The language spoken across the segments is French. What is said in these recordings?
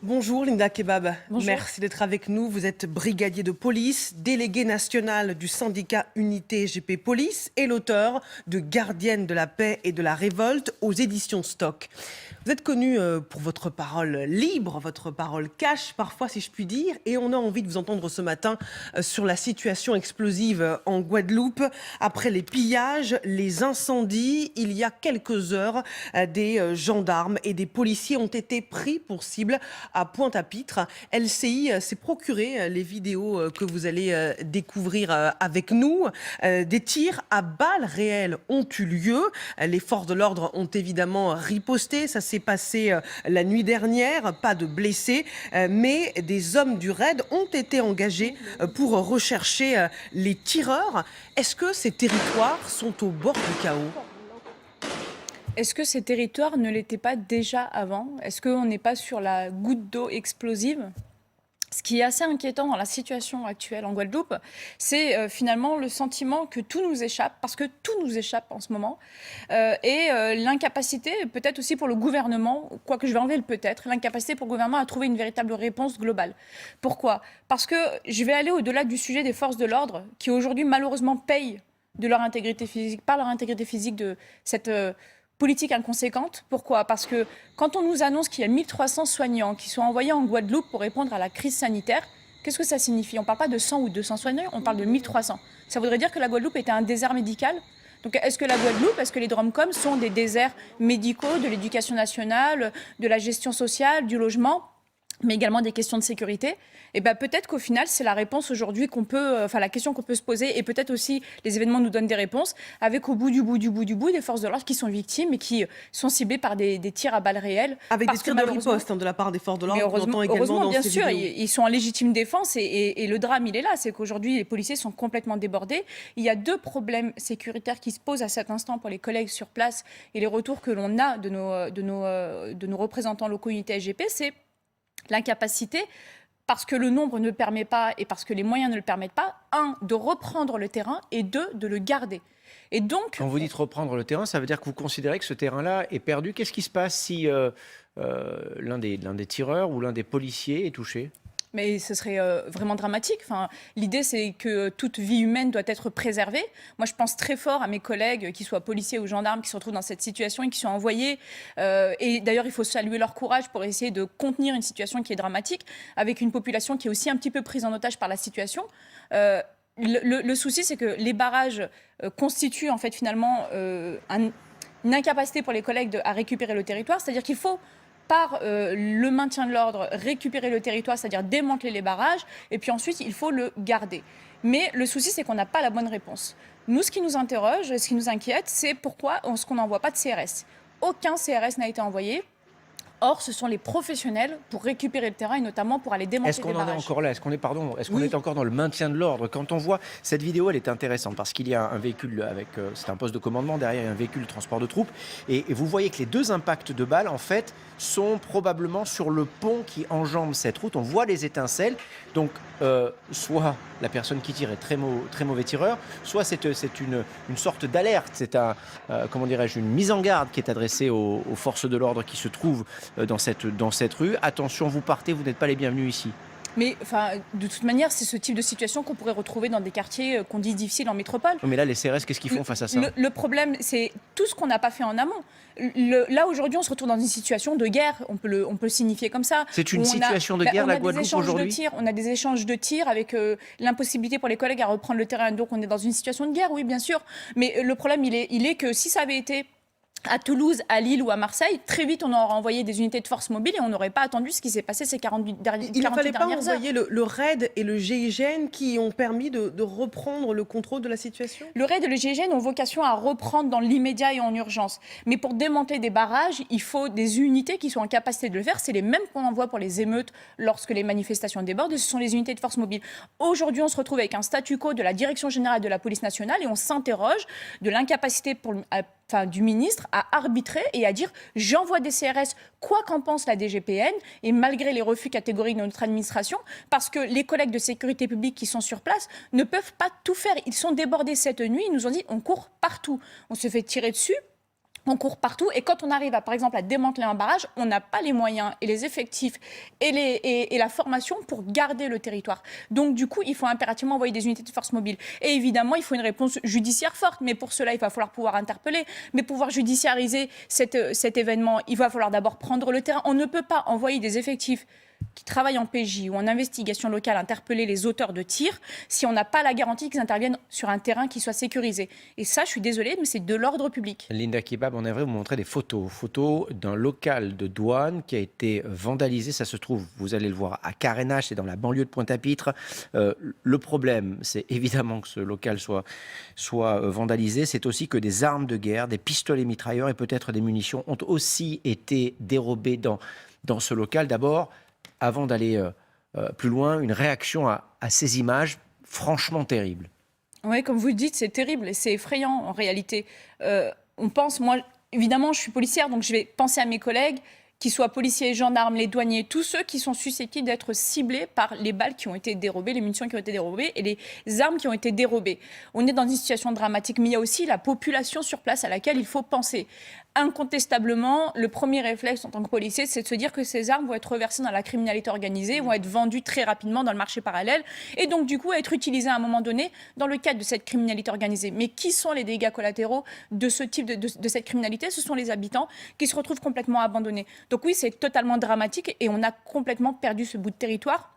Bonjour Linda Kebab, Bonjour. merci d'être avec nous. Vous êtes brigadier de police, délégué national du syndicat Unité GP Police et l'auteur de Gardienne de la paix et de la révolte aux éditions Stock. Vous êtes connu pour votre parole libre, votre parole cash parfois si je puis dire, et on a envie de vous entendre ce matin sur la situation explosive en Guadeloupe. Après les pillages, les incendies, il y a quelques heures, des gendarmes et des policiers ont été pris pour cible à Pointe-à-Pitre. LCI s'est procuré les vidéos que vous allez découvrir avec nous. Des tirs à balles réelles ont eu lieu. Les forces de l'ordre ont évidemment riposté. Ça s'est passé la nuit dernière. Pas de blessés, mais des hommes du raid ont été engagés pour rechercher les tireurs. Est-ce que ces territoires sont au bord du chaos ? Est-ce que ces territoires ne l'étaient pas déjà avant? Est-ce qu'on n'est pas sur la goutte d'eau explosive? Ce qui est assez inquiétant dans la situation actuelle en Guadeloupe, c'est finalement le sentiment que tout nous échappe, parce que tout nous échappe en ce moment, et l'incapacité, peut-être aussi pour le gouvernement, quoique je vais enlever le peut-être, l'incapacité pour le gouvernement à trouver une véritable réponse globale. Pourquoi? Parce que je vais aller au-delà du sujet des forces de l'ordre, qui aujourd'hui malheureusement payent de leur intégrité physique, par leur intégrité physique de cette politique inconséquente. Pourquoi? Parce que quand on nous annonce qu'il y a 1300 soignants qui sont envoyés en Guadeloupe pour répondre à la crise sanitaire, qu'est-ce que ça signifie? On ne parle pas de 100 ou 200 soignants, on parle de 1300. Ça voudrait dire que la Guadeloupe était un désert médical? Donc est-ce que la Guadeloupe, est-ce que les DROMCOM sont des déserts médicaux de l'éducation nationale, de la gestion sociale, du logement, mais également des questions de sécurité? Et ben peut-être qu'au final, c'est la réponse aujourd'hui qu'on peut, la question qu'on peut se poser, et peut-être aussi les événements nous donnent des réponses, avec au bout du bout des forces de l'ordre qui sont victimes et qui sont ciblées par des tirs à balles réelles. Avec des tirs de riposte de la part des forces de l'ordre, heureusement, bien sûr, ils sont en légitime défense, et le drame, il est là, c'est qu'aujourd'hui, les policiers sont complètement débordés. Il y a deux problèmes sécuritaires qui se posent à cet instant pour les collègues sur place, et les retours que l'on a de nos représentants locaux unité SGP, c'est l'incapacité, parce que le nombre ne le permet pas et parce que les moyens ne le permettent pas, un, de reprendre le terrain, et deux, de le garder. Et donc, quand vous dites reprendre le terrain, ça veut dire que vous considérez que ce terrain-là est perdu. Qu'est-ce qui se passe si l'un des tireurs ou l'un des policiers est touché ? Mais ce serait vraiment dramatique. Enfin, l'idée, c'est que toute vie humaine doit être préservée. Moi, je pense très fort à mes collègues, qu'ils soient policiers ou gendarmes, qui se retrouvent dans cette situation et qui sont envoyés. Et d'ailleurs, il faut saluer leur courage pour essayer de contenir une situation qui est dramatique, avec une population qui est aussi un petit peu prise en otage par la situation. Le souci, c'est que les barrages constituent en fait finalement une incapacité pour les collègues à récupérer le territoire. C'est-à-dire qu'il faut, par le maintien de l'ordre, récupérer le territoire, c'est-à-dire démanteler les barrages, et puis ensuite, il faut le garder. Mais le souci, c'est qu'on n'a pas la bonne réponse. Nous, ce qui nous interroge, ce qui nous inquiète, c'est pourquoi est-ce qu'on n'envoie pas de CRS. Aucun CRS n'a été envoyé. Or, ce sont les professionnels pour récupérer le terrain et notamment pour aller démanteler les barrages. Est-ce qu'on en est encore là? Est-ce qu'on est encore dans le maintien de l'ordre? Quand on voit cette vidéo, elle est intéressante parce qu'il y a un véhicule avec, c'est un poste de commandement, derrière il y a un véhicule de transport de troupes, et vous voyez que les deux impacts de balles, en fait, sont probablement sur le pont qui enjambe cette route. On voit les étincelles. Donc, soit la personne qui tire est très mauvais tireur, soit c'est une sorte d'alerte. C'est une mise en garde qui est adressée aux forces de l'ordre qui se trouvent dans cette rue. Attention, vous partez, vous n'êtes pas les bienvenus ici. Mais de toute manière, c'est ce type de situation qu'on pourrait retrouver dans des quartiers qu'on dit difficiles en métropole. Mais là, les CRS, qu'est-ce qu'ils font face à ça? Le problème, c'est tout ce qu'on n'a pas fait en amont. Là, aujourd'hui, on se retrouve dans une situation de guerre, on peut le signifier comme ça. C'est une situation de guerre, la Guadeloupe, aujourd'hui? On a des échanges de tirs avec l'impossibilité pour les collègues à reprendre le terrain. Donc, on est dans une situation de guerre, oui, bien sûr. Mais le problème, il est que si ça avait été à Toulouse, à Lille ou à Marseille, très vite, on aurait envoyé des unités de force mobile et on n'aurait pas attendu ce qui s'est passé ces 48 dernières heures. Il ne fallait pas envoyer le RAID et le GIGN qui ont permis de reprendre le contrôle de la situation? Le RAID et le GIGN ont vocation à reprendre dans l'immédiat et en urgence. Mais pour démanteler des barrages, il faut des unités qui sont en capacité de le faire. C'est les mêmes qu'on envoie pour les émeutes lorsque les manifestations débordent, et ce sont les unités de force mobile. Aujourd'hui, on se retrouve avec un statu quo de la Direction générale de la police nationale et on s'interroge de l'incapacité du ministre à arbitrer et à dire j'envoie des CRS, quoi qu'en pense la DGPN, et malgré les refus catégoriques de notre administration, parce que les collègues de sécurité publique qui sont sur place ne peuvent pas tout faire. Ils sont débordés cette nuit, ils nous ont dit on court partout, on se fait tirer dessus. On court partout et quand on arrive, par exemple, à démanteler un barrage, on n'a pas les moyens et les effectifs et la formation pour garder le territoire. Donc, du coup, il faut impérativement envoyer des unités de force mobile. Et évidemment, il faut une réponse judiciaire forte. Mais pour cela, il va falloir pouvoir interpeller. Mais pouvoir judiciariser cet événement, il va falloir d'abord prendre le terrain. On ne peut pas envoyer des effectifs qui travaillent en PJ ou en investigation locale, interpeller les auteurs de tirs, si on n'a pas la garantie qu'ils interviennent sur un terrain qui soit sécurisé. Et ça, je suis désolée, mais c'est de l'ordre public. Linda Kebab, on aimerait vous montrer des photos d'un local de douane qui a été vandalisé. Ça se trouve, vous allez le voir, à Carénage, c'est dans la banlieue de Pointe-à-Pitre. Le problème, c'est évidemment que ce local soit vandalisé. C'est aussi que des armes de guerre, des pistolets mitrailleurs et peut-être des munitions ont aussi été dérobées dans ce local. D'abord, avant d'aller plus loin, une réaction à ces images franchement terribles. Oui, comme vous le dites, c'est terrible et c'est effrayant en réalité. On pense, moi, évidemment, je suis policière, donc je vais penser à mes collègues, qu'ils soient policiers, gendarmes, les douaniers, tous ceux qui sont susceptibles d'être ciblés par les balles qui ont été dérobées, les munitions qui ont été dérobées et les armes qui ont été dérobées. On est dans une situation dramatique, mais il y a aussi la population sur place à laquelle il faut penser. Incontestablement, le premier réflexe en tant que policier, c'est de se dire que ces armes vont être reversées dans la criminalité organisée, vont être vendues très rapidement dans le marché parallèle et donc du coup être utilisées à un moment donné dans le cadre de cette criminalité organisée. Mais qui sont les dégâts collatéraux de ce type de cette criminalité? Ce sont les habitants qui se retrouvent complètement abandonnés. Donc oui, c'est totalement dramatique et on a complètement perdu ce bout de territoire.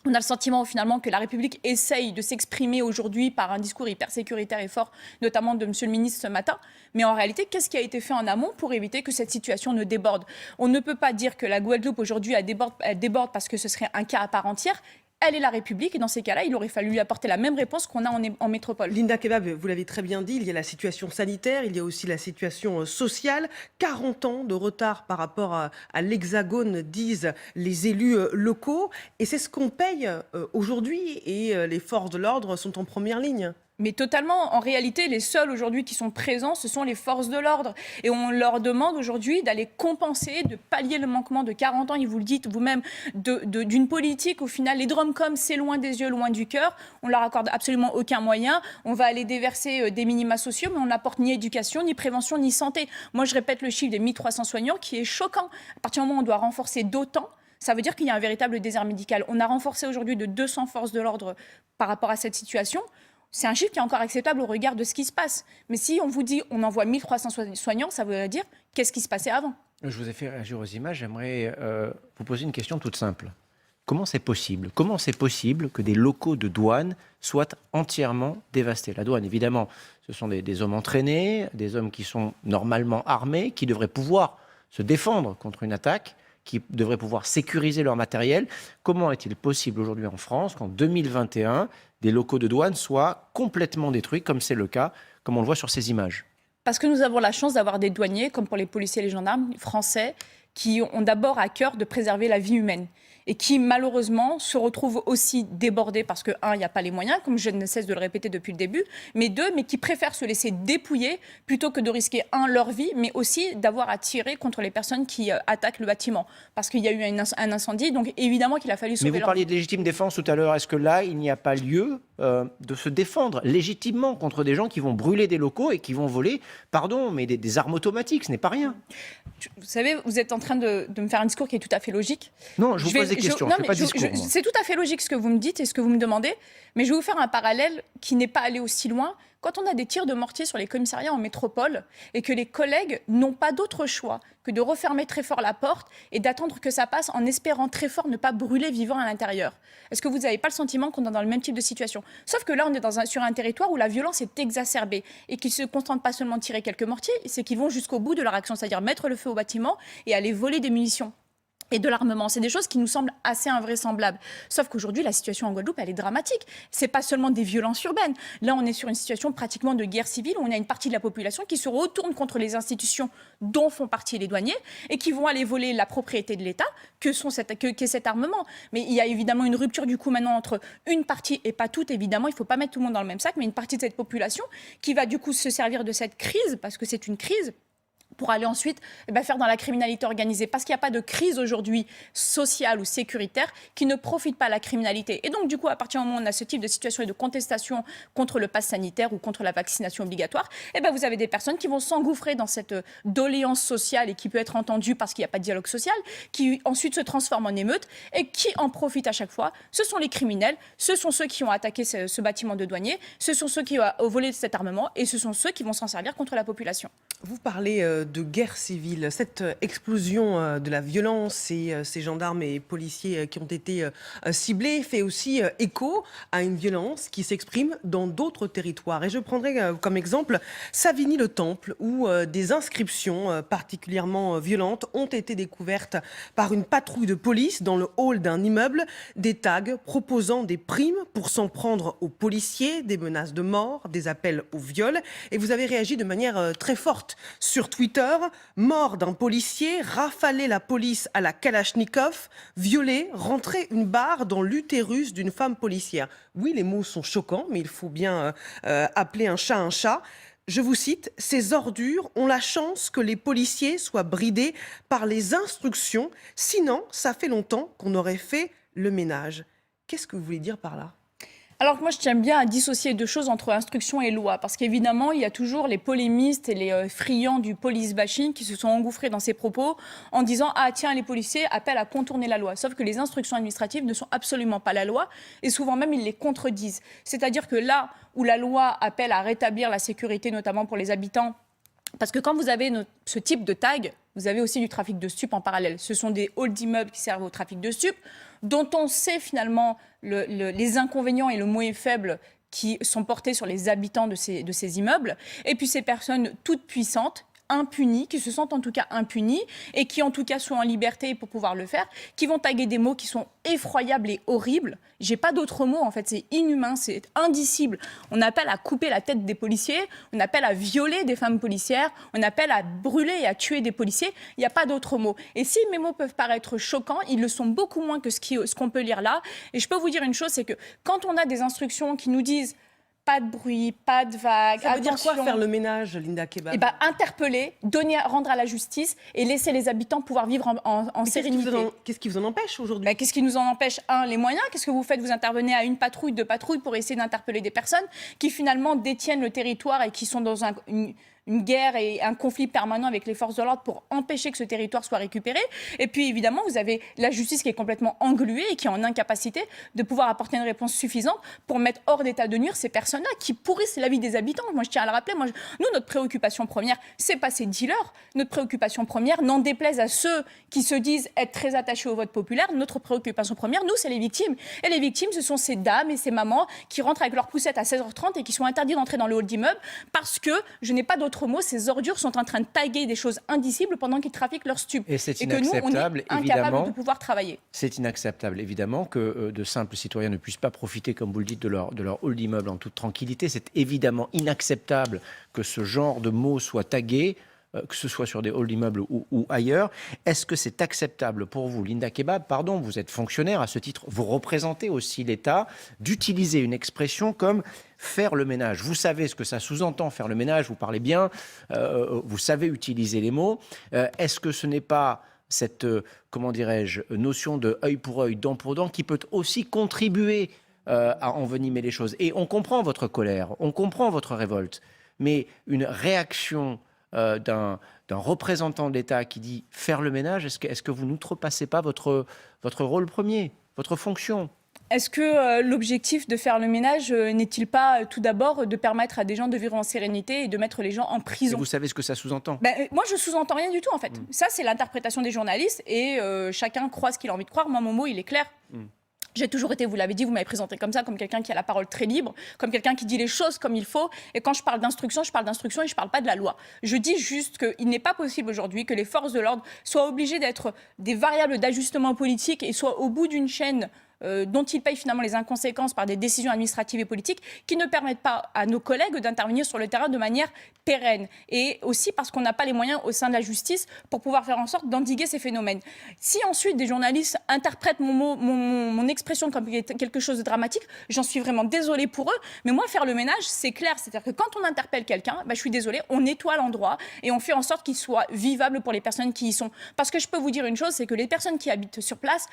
On a le sentiment finalement que la République essaye de s'exprimer aujourd'hui par un discours hyper sécuritaire et fort, notamment de Monsieur le ministre ce matin. Mais en réalité, qu'est-ce qui a été fait en amont pour éviter que cette situation ne déborde? On ne peut pas dire que la Guadeloupe aujourd'hui elle déborde parce que ce serait un cas à part entière. Elle est la République et dans ces cas-là, il aurait fallu lui apporter la même réponse qu'on a en métropole. Linda Kebab, vous l'avez très bien dit, il y a la situation sanitaire, il y a aussi la situation sociale. 40 ans de retard par rapport à l'Hexagone, disent les élus locaux. Et c'est ce qu'on paye aujourd'hui et les forces de l'ordre sont en première ligne. Mais totalement, en réalité, les seuls aujourd'hui qui sont présents, ce sont les forces de l'ordre. Et on leur demande aujourd'hui d'aller compenser, de pallier le manquement de 40 ans, et vous le dites vous-même, d'une politique. Au final, les DROMCOM, c'est loin des yeux, loin du cœur. On leur accorde absolument aucun moyen. On va aller déverser des minima sociaux, mais on n'apporte ni éducation, ni prévention, ni santé. Moi, je répète le chiffre des 1300 soignants qui est choquant. À partir du moment où on doit renforcer d'autant, ça veut dire qu'il y a un véritable désert médical. On a renforcé aujourd'hui de 200 forces de l'ordre par rapport à cette situation. C'est un chiffre qui est encore acceptable au regard de ce qui se passe. Mais si on vous dit on envoie 1300 soignants, ça veut dire qu'est-ce qui se passait avant? Je vous ai fait réagir aux images. J'aimerais vous poser une question toute simple. Comment c'est possible? Comment c'est possible que des locaux de douane soient entièrement dévastés? La douane, évidemment, ce sont des hommes entraînés, des hommes qui sont normalement armés, qui devraient pouvoir se défendre contre une attaque, qui devraient pouvoir sécuriser leur matériel. Comment est-il possible aujourd'hui en France qu'en 2021, des locaux de douane soient complètement détruits, comme c'est le cas, comme on le voit sur ces images? Parce que nous avons la chance d'avoir des douaniers, comme pour les policiers et les gendarmes français, qui ont d'abord à cœur de préserver la vie humaine et qui, malheureusement, se retrouvent aussi débordés parce que, un, il n'y a pas les moyens, comme je ne cesse de le répéter depuis le début, mais deux, mais qui préfèrent se laisser dépouiller plutôt que de risquer, un, leur vie, mais aussi d'avoir à tirer contre les personnes qui attaquent le bâtiment. Parce qu'il y a eu un incendie, donc évidemment qu'il a fallu sauver leur vie. Mais vous parliez de légitime défense tout à l'heure. Est-ce que là, il n'y a pas lieu de se défendre légitimement contre des gens qui vont brûler des locaux et qui vont voler, pardon, mais des armes automatiques? Ce n'est pas rien. Vous savez, vous êtes en train de me faire un discours qui est tout à fait logique. Non, je vous pose des questions, je ne fais pas de discours. C'est tout à fait logique ce que vous me dites et ce que vous me demandez, mais je vais vous faire un parallèle qui n'est pas allé aussi loin. Quand on a des tirs de mortier sur les commissariats en métropole et que les collègues n'ont pas d'autre choix que de refermer très fort la porte et d'attendre que ça passe en espérant très fort ne pas brûler vivant à l'intérieur. Est-ce que vous n'avez pas le sentiment qu'on est dans le même type de situation? Sauf que là, on est sur un territoire où la violence est exacerbée et qu'ils ne se contentent pas seulement de tirer quelques mortiers, c'est qu'ils vont jusqu'au bout de leur action, c'est-à-dire mettre le feu au bâtiment et aller voler des munitions et de l'armement. C'est des choses qui nous semblent assez invraisemblables. Sauf qu'aujourd'hui, la situation en Guadeloupe, elle est dramatique. C'est pas seulement des violences urbaines. Là, on est sur une situation pratiquement de guerre civile où on a une partie de la population qui se retourne contre les institutions dont font partie les douaniers et qui vont aller voler la propriété de l'État qu'est cet armement. Mais il y a évidemment une rupture du coup maintenant entre une partie, et pas toute évidemment, il ne faut pas mettre tout le monde dans le même sac, mais une partie de cette population qui va du coup se servir de cette crise, parce que c'est une crise, pour aller ensuite faire dans la criminalité organisée. Parce qu'il n'y a pas de crise aujourd'hui sociale ou sécuritaire qui ne profite pas à la criminalité. Et donc, du coup, à partir du moment où on a ce type de situation et de contestation contre le pass sanitaire ou contre la vaccination obligatoire, vous avez des personnes qui vont s'engouffrer dans cette doléance sociale et qui peut être entendue parce qu'il n'y a pas de dialogue social, qui ensuite se transforme en émeute et qui en profitent à chaque fois. Ce sont les criminels, ce sont ceux qui ont attaqué ce bâtiment de douanier, ce sont ceux qui ont volé cet armement et ce sont ceux qui vont s'en servir contre la population. Vous parlez de guerre civile. Cette explosion de la violence et ces gendarmes et policiers qui ont été ciblés fait aussi écho à une violence qui s'exprime dans d'autres territoires. Et je prendrai comme exemple Savigny-le-Temple, où des inscriptions particulièrement violentes ont été découvertes par une patrouille de police dans le hall d'un immeuble. Des tags proposant des primes pour s'en prendre aux policiers, des menaces de mort, des appels au viol. Et vous avez réagi de manière très forte sur Twitter. Mort d'un policier, rafaler la police à la Kalachnikov, violer, rentrer une barre dans l'utérus d'une femme policière. Oui, les mots sont choquants, mais il faut bien appeler un chat un chat. Je vous cite, « Ces ordures ont la chance que les policiers soient bridés par les instructions, sinon ça fait longtemps qu'on aurait fait le ménage ». Qu'est-ce que vous voulez dire par là ? Alors que moi, je tiens bien à dissocier deux choses entre instruction et loi, parce qu'évidemment, il y a toujours les polémistes et les friands du police bashing qui se sont engouffrés dans ces propos en disant « Ah tiens, les policiers appellent à contourner la loi ». Sauf que les instructions administratives ne sont absolument pas la loi, et souvent même, ils les contredisent. C'est-à-dire que là où la loi appelle à rétablir la sécurité, notamment pour les habitants, parce que quand vous avez ce type de tag, vous avez aussi du trafic de stupes en parallèle. Ce sont des halls d'immeubles qui servent au trafic de stupes, dont on sait finalement les inconvénients et le mauvais faible qui sont portés sur les habitants de ces immeubles. Et puis ces personnes toutes puissantes, impunies, qui se sentent en tout cas impunies et qui en tout cas sont en liberté pour pouvoir le faire, qui vont taguer des mots qui sont effroyables et horribles. J'ai pas d'autres mots en fait, c'est inhumain, c'est indicible. On appelle à couper la tête des policiers, on appelle à violer des femmes policières, on appelle à brûler et à tuer des policiers, il n'y a pas d'autres mots. Et si mes mots peuvent paraître choquants, ils le sont beaucoup moins que ce qu'on peut lire là. Et je peux vous dire une chose, c'est que quand on a des instructions qui nous disent pas de bruit, pas de vagues. Ça veut dire quoi faire le ménage, Linda Kebab ? Interpeller, rendre à la justice et laisser les habitants pouvoir vivre en sérénité. Qu'est-ce qui vous en empêche aujourd'hui ? Qu'est-ce qui nous en empêche ? Les moyens. Qu'est-ce que vous faites ? Vous intervenez à une patrouille, deux patrouilles pour essayer d'interpeller des personnes qui finalement détiennent le territoire et qui sont dans une guerre et un conflit permanent avec les forces de l'ordre pour empêcher que ce territoire soit récupéré. Et puis évidemment, vous avez la justice qui est complètement engluée et qui est en incapacité de pouvoir apporter une réponse suffisante pour mettre hors d'état de nuire ces personnes-là qui pourrissent la vie des habitants. Moi, je tiens à le rappeler, nous, notre préoccupation première, c'est pas ces dealers. Notre préoccupation première, n'en déplaise à ceux qui se disent être très attachés au vote populaire, notre préoccupation première, nous, c'est les victimes. Et les victimes, ce sont ces dames et ces mamans qui rentrent avec leur poussette à 16h30 et qui sont interdites d'entrer dans le hall d'immeuble parce que, je n'ai pas d'autre mot, ces ordures sont en train de taguer des choses indicibles pendant qu'ils trafiquent leurs stupes. Et c'est inacceptable, et que nous, on est incapables de pouvoir travailler. C'est inacceptable, évidemment, que de simples citoyens ne puissent pas profiter, comme vous le dites, de leur hall d'immeuble en toute tranquillité. C'est évidemment inacceptable que ce genre de mots soient tagués, que ce soit sur des halls d'immeubles ou ailleurs. Est-ce que c'est acceptable pour vous, Linda Kebab, pardon, vous êtes fonctionnaire à ce titre, vous représentez aussi l'État, d'utiliser une expression comme faire le ménage? Vous savez ce que ça sous-entend, faire le ménage, vous parlez bien, vous savez utiliser les mots. Est-ce que ce n'est pas cette, comment dirais-je, notion de œil pour œil, dent pour dent, qui peut aussi contribuer à envenimer les choses? Et on comprend votre colère, on comprend votre révolte, mais une réaction d'un représentant de l'État qui dit faire le ménage, est-ce que vous n'outrepassez pas votre rôle premier, votre fonction? Est-ce que l'objectif de faire le ménage n'est-il pas tout d'abord de permettre à des gens de vivre en sérénité et de mettre les gens en prison? Et vous savez ce que ça sous-entend? Moi, je sous-entends rien du tout en fait. Ça, c'est l'interprétation des journalistes et chacun croit ce qu'il a envie de croire. Moi, mon mot, il est clair. J'ai toujours été, vous l'avez dit, vous m'avez présenté comme ça, comme quelqu'un qui a la parole très libre, comme quelqu'un qui dit les choses comme il faut. Et quand je parle d'instruction et je ne parle pas de la loi. Je dis juste qu'il n'est pas possible aujourd'hui que les forces de l'ordre soient obligées d'être des variables d'ajustement politique et soient au bout d'une chaîne dont ils payent finalement les inconséquences par des décisions administratives et politiques qui ne permettent pas à nos collègues d'intervenir sur le terrain de manière pérenne. Et aussi parce qu'on n'a pas les moyens au sein de la justice pour pouvoir faire en sorte d'endiguer ces phénomènes. Si ensuite des journalistes interprètent mon expression comme quelque chose de dramatique, j'en suis vraiment désolée pour eux. Mais moi, faire le ménage, c'est clair. C'est-à-dire que quand on interpelle quelqu'un, je suis désolée, on nettoie l'endroit et on fait en sorte qu'il soit vivable pour les personnes qui y sont. Parce que je peux vous dire une chose, c'est que les personnes qui habitent sur place,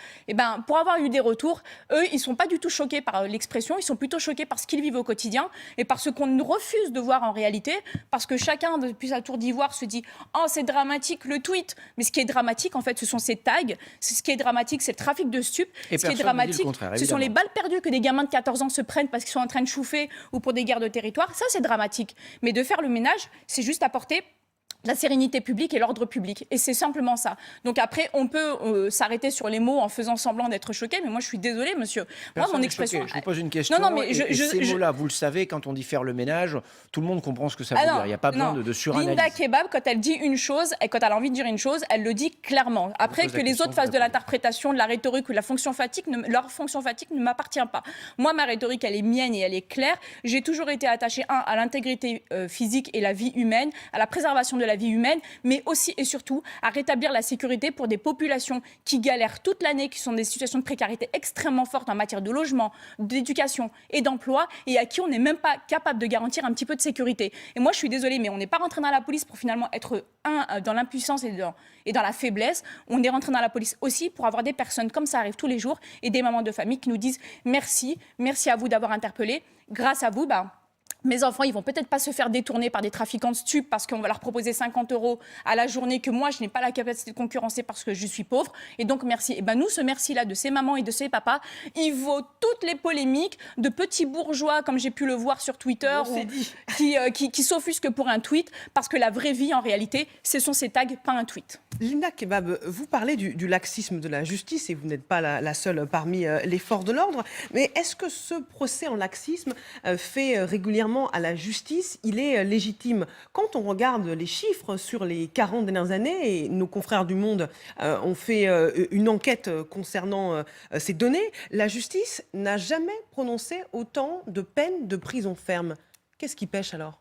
pour avoir eu des retours, eux, ils ne sont pas du tout choqués par l'expression, ils sont plutôt choqués par ce qu'ils vivent au quotidien et par ce qu'on refuse de voir en réalité, parce que chacun, depuis sa tour d'ivoire, se dit « Oh, c'est dramatique, le tweet !» Mais ce qui est dramatique, en fait, ce sont ces tags. Ce qui est dramatique, c'est le trafic de stupes. Ce qui est dramatique, ce sont les balles perdues que des gamins de 14 ans se prennent parce qu'ils sont en train de chauffer ou pour des guerres de territoire. Ça, c'est dramatique. Mais de faire le ménage, c'est juste apporter la sérénité publique et l'ordre public. Et c'est simplement ça. Donc après, on peut s'arrêter sur les mots en faisant semblant d'être choqué, mais moi, je suis désolée, monsieur. Personne moi, mon expression... Je vous pose une question. Non, mais ces mots-là, vous le savez, quand on dit faire le ménage, tout le monde comprend ce que ça veut dire. Il n'y a pas besoin de suranalyse. Linda Kebab, quand elle dit une chose, et quand elle a envie de dire une chose, elle le dit clairement. Après, que les autres fassent de l'interprétation, de la rhétorique ou de la fonction fatigue, leur fonction fatigue ne m'appartient pas. Moi, ma rhétorique, elle est mienne et elle est claire. J'ai toujours été attachée, à l'intégrité physique et la vie humaine, à la préservation de la vie humaine, mais aussi et surtout à rétablir la sécurité pour des populations qui galèrent toute l'année, qui sont dans des situations de précarité extrêmement fortes en matière de logement, d'éducation et d'emploi, et à qui on n'est même pas capable de garantir un petit peu de sécurité. Et moi, je suis désolée, mais on n'est pas rentré dans la police pour finalement être dans l'impuissance et dans la faiblesse. On est rentré dans la police aussi pour avoir des personnes, comme ça arrive tous les jours, et des mamans de famille qui nous disent merci à vous d'avoir interpellé. Grâce à vous, mes enfants, ils vont peut-être pas se faire détourner par des trafiquants de stupes parce qu'on va leur proposer 50 € à la journée que moi, je n'ai pas la capacité de concurrencer parce que je suis pauvre. Et donc, merci. Et nous, ce merci-là de ces mamans et de ces papas, il vaut toutes les polémiques de petits bourgeois, comme j'ai pu le voir sur Twitter, qui s'offusquent pour un tweet, parce que la vraie vie, en réalité, ce sont ces tags, pas un tweet. Linda Kebab, vous parlez du laxisme de la justice et vous n'êtes pas la seule parmi les forces de l'ordre. Mais est-ce que ce procès en laxisme fait régulièrement à la justice, il est légitime? Quand on regarde les chiffres sur les 40 dernières années, et nos confrères du Monde ont fait une enquête concernant ces données, la justice n'a jamais prononcé autant de peines de prison ferme. Qu'est-ce qui pêche alors?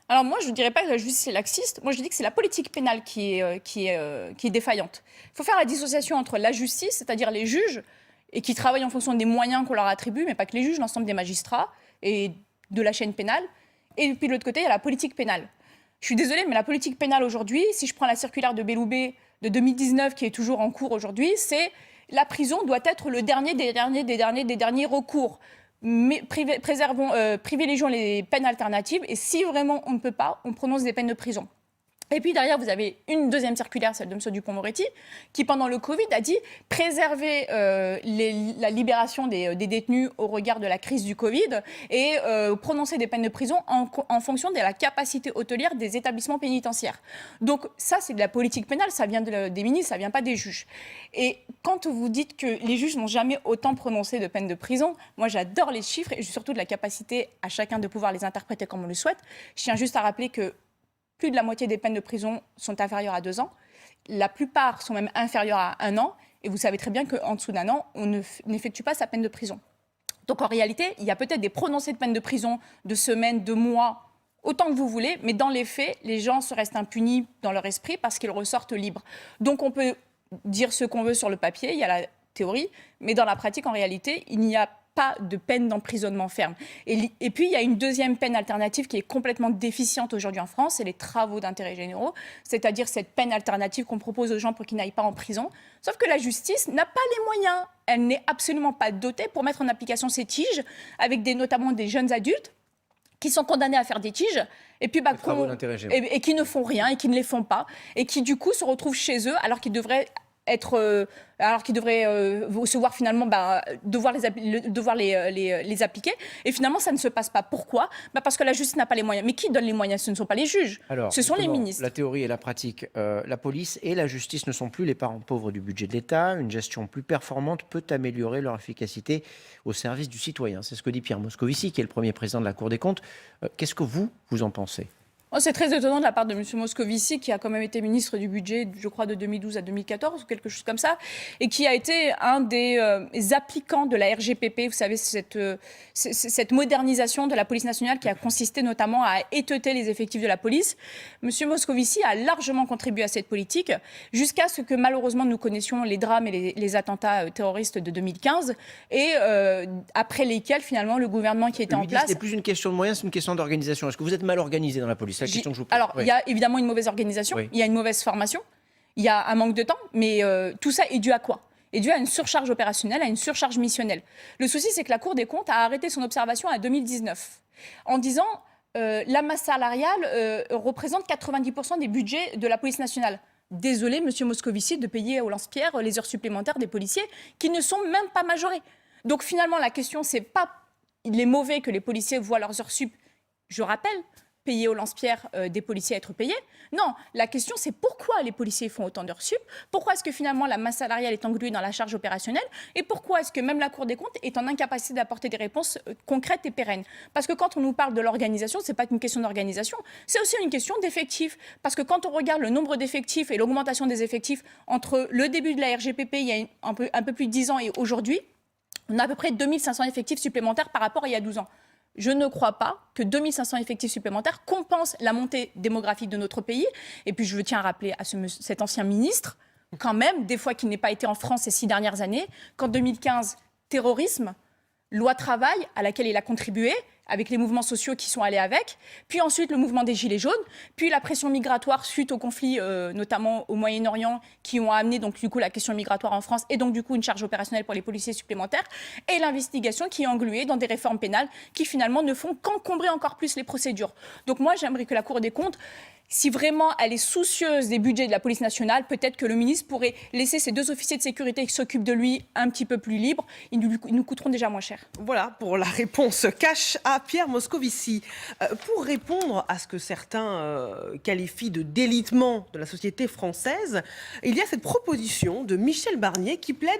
Alors moi, je ne dirais pas que la justice est laxiste. Moi, je dis que c'est la politique pénale qui est défaillante. Il faut faire la dissociation entre la justice, c'est-à-dire les juges, et qui travaillent en fonction des moyens qu'on leur attribue, mais pas que les juges, l'ensemble des magistrats et de la chaîne pénale. Et puis de l'autre côté, il y a la politique pénale. Je suis désolée, mais la politique pénale aujourd'hui, si je prends la circulaire de Belloubet de 2019, qui est toujours en cours aujourd'hui, c'est la prison doit être le dernier des derniers recours. Mais privilégions les peines alternatives, et si vraiment on ne peut pas, on prononce des peines de prison. Et puis derrière, vous avez une deuxième circulaire, celle de M. Dupond-Moretti, qui pendant le Covid a dit préserver la libération des détenus au regard de la crise du Covid et prononcer des peines de prison en fonction de la capacité hôtelière des établissements pénitentiaires. Donc ça, c'est de la politique pénale, ça vient des ministres, ça vient pas des juges. Et quand vous dites que les juges n'ont jamais autant prononcé de peines de prison, moi j'adore les chiffres et surtout de la capacité à chacun de pouvoir les interpréter comme on le souhaite. Je tiens juste à rappeler que plus de la moitié des peines de prison sont inférieures à 2 ans. La plupart sont même inférieures à 1 an. Et vous savez très bien qu'en dessous d'1 an, on n'effectue pas sa peine de prison. Donc en réalité, il y a peut-être des prononcés de peine de prison de semaines, de mois, autant que vous voulez. Mais dans les faits, les gens se restent impunis dans leur esprit parce qu'ils ressortent libres. Donc on peut dire ce qu'on veut sur le papier, il y a la théorie. Mais dans la pratique, en réalité, il n'y a pas de peine d'emprisonnement ferme. Et puis, il y a une deuxième peine alternative qui est complètement déficiente aujourd'hui en France, c'est les travaux d'intérêt généraux, c'est-à-dire cette peine alternative qu'on propose aux gens pour qu'ils n'aillent pas en prison. Sauf que la justice n'a pas les moyens, elle n'est absolument pas dotée pour mettre en application ces tiges, avec notamment des jeunes adultes qui sont condamnés à faire des tiges, et puis et qui ne font rien, et qui ne les font pas, et qui du coup se retrouvent chez eux alors qu'ils devraient se voir finalement devoir les appliquer. Et finalement, ça ne se passe pas. Pourquoi ? Parce que la justice n'a pas les moyens. Mais qui donne les moyens ? Ce ne sont pas les juges. Alors, ce sont les ministres. La théorie et la pratique. La police et la justice ne sont plus les parents pauvres du budget de l'État. Une gestion plus performante peut améliorer leur efficacité au service du citoyen. C'est ce que dit Pierre Moscovici, qui est le premier président de la Cour des comptes. Qu'est-ce que vous en pensez ? Oh, c'est très étonnant de la part de M. Moscovici, qui a quand même été ministre du budget, je crois, de 2012 à 2014, ou quelque chose comme ça, et qui a été un des applicants de la RGPP, vous savez, cette modernisation de la police nationale qui a consisté notamment à éteuter les effectifs de la police. M. Moscovici a largement contribué à cette politique, jusqu'à ce que malheureusement nous connaissions les drames et les attentats terroristes de 2015, et après lesquels finalement le gouvernement qui était en place... Ce n'est plus une question de moyens, c'est une question d'organisation. Est-ce que vous êtes mal organisé dans la police? C'est la question que je vous pose. Alors, il y a évidemment une mauvaise organisation, il y a une mauvaise formation, il y a un manque de temps, mais tout ça est dû à quoi? Est dû à une surcharge opérationnelle, à une surcharge missionnelle. Le souci, c'est que la Cour des comptes a arrêté son observation à 2019, en disant la masse salariale représente 90% des budgets de la police nationale. Désolé, monsieur Moscovici, de payer au lance-pierre les heures supplémentaires des policiers qui ne sont même pas majorées. Donc finalement, la question, c'est pas il est mauvais que les policiers voient leurs heures sup, je rappelle, payer au lance-pierre des policiers à être payés. Non, la question, c'est pourquoi les policiers font autant d'heures sup, pourquoi est-ce que finalement la masse salariale est engluée dans la charge opérationnelle, et pourquoi est-ce que même la Cour des comptes est en incapacité d'apporter des réponses concrètes et pérennes. Parce que quand on nous parle de l'organisation, c'est pas qu'une question d'organisation, c'est aussi une question d'effectifs. Parce que quand on regarde le nombre d'effectifs et l'augmentation des effectifs entre le début de la RGPP, il y a un peu plus de 10 ans, et aujourd'hui, on a à peu près 2500 effectifs supplémentaires par rapport à il y a 12 ans. Je ne crois pas que 2500 effectifs supplémentaires compensent la montée démographique de notre pays. Et puis je tiens à rappeler à cet ancien ministre, quand même, des fois qu'il n'ait pas été en France ces 6 dernières années, qu'en 2015, terrorisme, loi travail à laquelle il a contribué, avec les mouvements sociaux qui sont allés avec, puis ensuite le mouvement des Gilets jaunes, puis la pression migratoire suite aux conflits, notamment au Moyen-Orient, qui ont amené donc du coup la question migratoire en France, et donc du coup une charge opérationnelle pour les policiers supplémentaires, et l'investigation qui est engluée dans des réformes pénales qui finalement ne font qu'encombrer encore plus les procédures. Donc moi j'aimerais que la Cour des comptes, si vraiment elle est soucieuse des budgets de la police nationale, peut-être que le ministre pourrait laisser ces 2 officiers de sécurité qui s'occupent de lui un petit peu plus libres. Ils nous coûteront déjà moins cher. Voilà pour la réponse cash à Pierre Moscovici. Pour répondre à ce que certains qualifient de délitement de la société française, il y a cette proposition de Michel Barnier qui plaide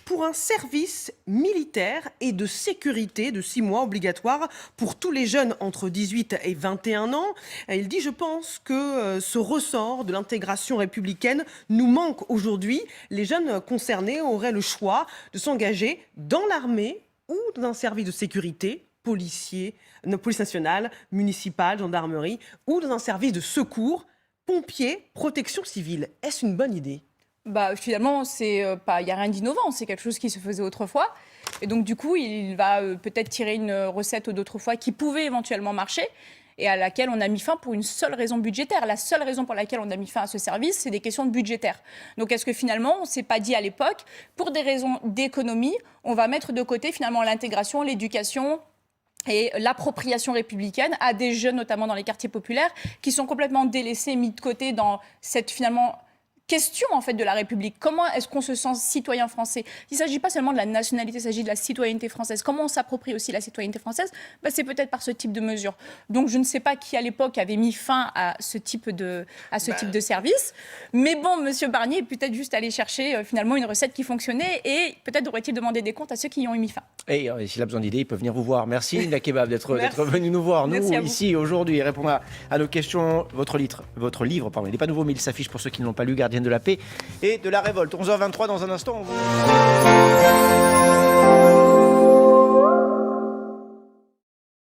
pour un service militaire et de sécurité de 6 mois obligatoire pour tous les jeunes entre 18 et 21 ans. Il dit « Je pense que ce ressort de l'intégration républicaine nous manque aujourd'hui. Les jeunes concernés auraient le choix de s'engager dans l'armée ou dans un service de sécurité, police nationale, municipale, gendarmerie, ou dans un service de secours, pompiers, protection civile. Est-ce une bonne idée ? Finalement, il n'y a rien d'innovant, c'est quelque chose qui se faisait autrefois. Et donc du coup, il va peut-être tirer une recette d'autrefois qui pouvait éventuellement marcher, et à laquelle on a mis fin pour une seule raison budgétaire. La seule raison pour laquelle on a mis fin à ce service, c'est des questions budgétaires. Donc est-ce que finalement, on ne s'est pas dit à l'époque, pour des raisons d'économie, on va mettre de côté finalement l'intégration, l'éducation et l'appropriation républicaine à des jeunes, notamment dans les quartiers populaires, qui sont complètement délaissés, mis de côté dans cette finalement question en fait de la République. Comment est-ce qu'on se sent citoyen français? Il ne s'agit pas seulement de la nationalité, il s'agit de la citoyenneté française. Comment on s'approprie aussi la citoyenneté française? C'est peut-être par ce type de mesures. Donc je ne sais pas qui à l'époque avait mis fin à ce type de service. Mais bon, monsieur Barnier est peut-être juste allé chercher finalement une recette qui fonctionnait, et peut-être aurait-il demandé des comptes à ceux qui y ont mis fin. Et s'il a besoin d'idées, il peut venir vous voir. Merci Linda Kebab d'être venu nous voir. Nous, ici, aujourd'hui, répondre à nos questions. Votre livre, il n'est pas nouveau, mais il s'affiche pour ceux qui ne l'ont pas lu, Gardienne de la paix et de la révolte. 11h23 dans un instant.